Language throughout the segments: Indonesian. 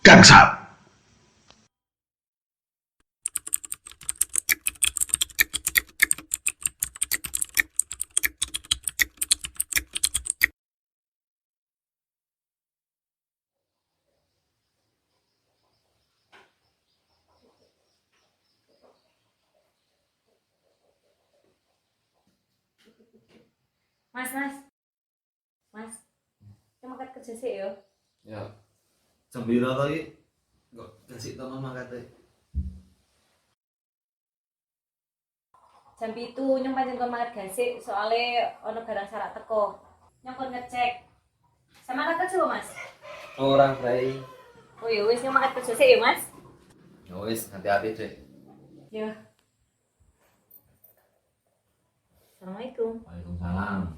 Gangsal. Mas, mas, kita makan kerja sih ya. Ya, sembira to iki. Kok kasih teman makate. Jam itu nyong pancen kon makan gasik soalnya ono barang sarak teko. Nyong kon ngecek. Sama makan kerja mas? Orang Bray. Oh ya wis nyong makan kerja sih ya mas. Ya wis, hati-hati, Dek. Ya. Assalamualaikum. Waalaikumsalam.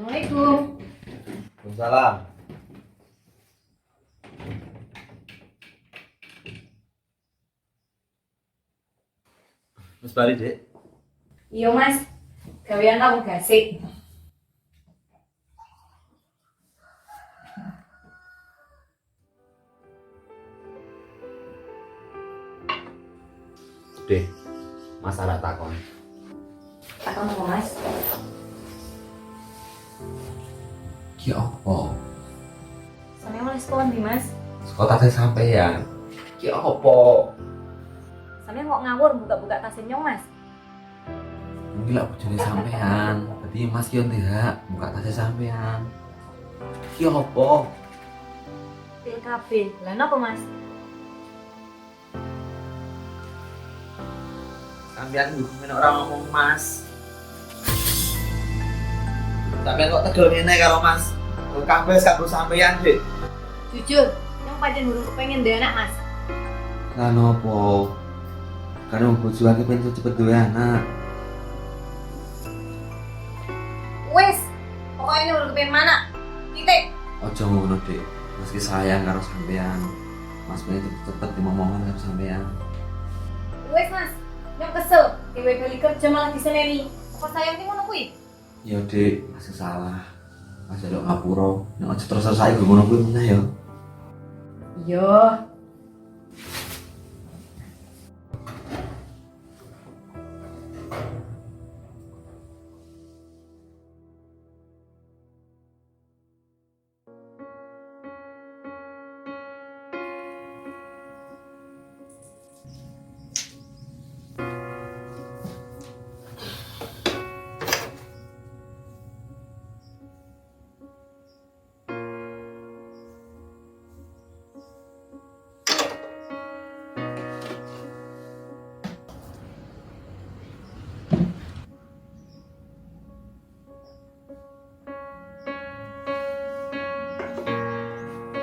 Assalamualaikum. Waalaikumsalam. Mas balik, Dek. Iya mas, gawean aku gasik. Dek, Mas arek takon. Takon apa mas? Ki opo? Sampe mulai sekolah nih mas. Sekolah teh sampeyan. Ki opo? Sampe kok ngawur buka-buka tas nyong mas. Mungkin lah bojone sampeyan. Dadi Mas ki ndak buka tasnya sampeyan. Ki opo? Pil KB, lah apa mas? Sampeyan hubungin orang ngomong Mas. Sampeyan kok tegel ngene karo Mas. Kok kabeh kanggo sampeyan, Dek. Jujur, nyong pancen burung kepengen deh anak mas. Lah nopo? Karena bojoane pengen cepet duwe anak. Wes, pokoknya ini burung kepengen mana? Titik. Ojo ngono, Dik. Mas ki sayang karo sampeyan. Mas pengen cepet-cepet dimomongan karo sampeyan. Wes mas, nyong kesel. Dewe balik kerja malah diseneni. Kok sayang nih ngono kuwi? Ya, Dik, Mas salah. Mas jaluk ngapura. Nek aja terus saya ngono kuwi meneh ya. Iya.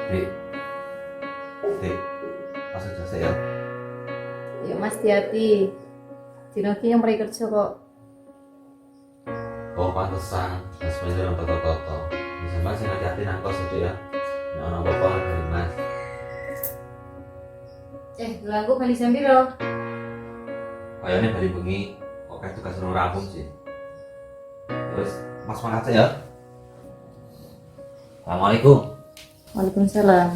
Dik. Dik. Masuk jasa ya. Ya mas hati-hati. Dino ki yang pergi kerja kok. Oh pantesan, mas pengen toto-toto. Bisa mas yang hati-hati nangkos itu ya. Nek ana apa-apa dari mas. Lah aku balik jam piro? Kayaknya balik bengi, kok kayak tugas nang rampung sih. Terus mas mangkat ya. Assalamualaikum. Waalaikumsalam.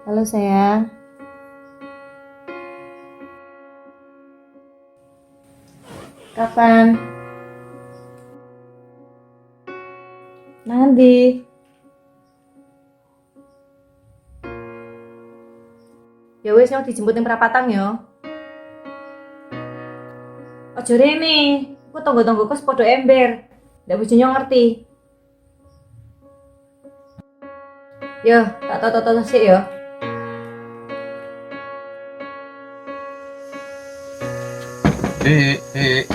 Halo sayang. Kapan? Nanti. Ya wes yang dijemput yang perapatan ya. Ojo rene, aku tonggo-tonggo kos podo ember. Ndak bojone ngerti. Yo, tak toto-toto sik ya. Dek.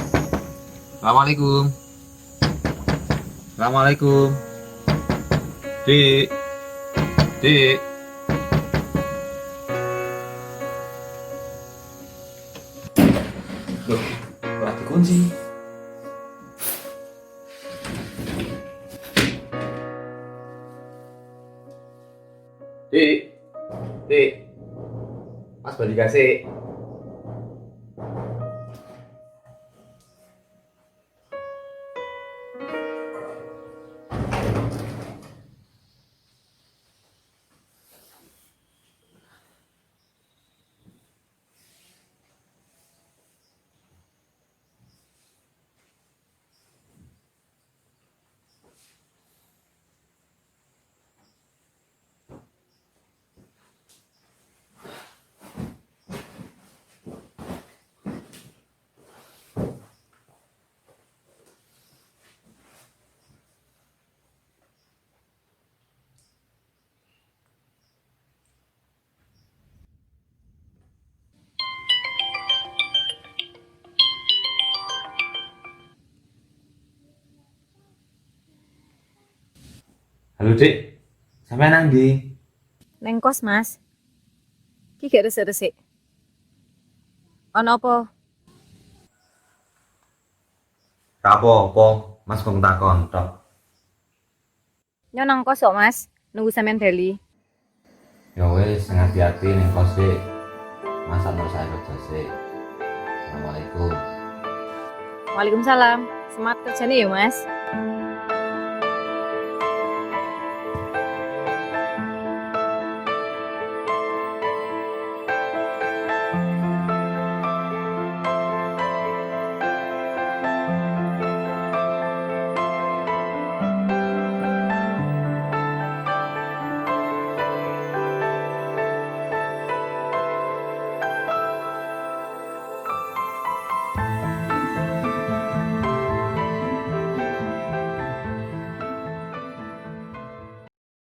Assalamualaikum. Assalamualaikum. Dek. Dek. Loh, kok dikunci? Dek. Dek. Mas balik kasih. Halo Dik, sampai nang di? Neng kos, Mas. Ki gak resik-resik. Ono apa? Apa-apa, Mas kong takon tok. Nyo nang kos kok, Mas. Nunggu sampean bali. Ya wis, hati-hati ning kos Dik. Masa mau saya kerja sih. Assalamualaikum. Waalaikumsalam. Semangat kerjanya ya, Mas.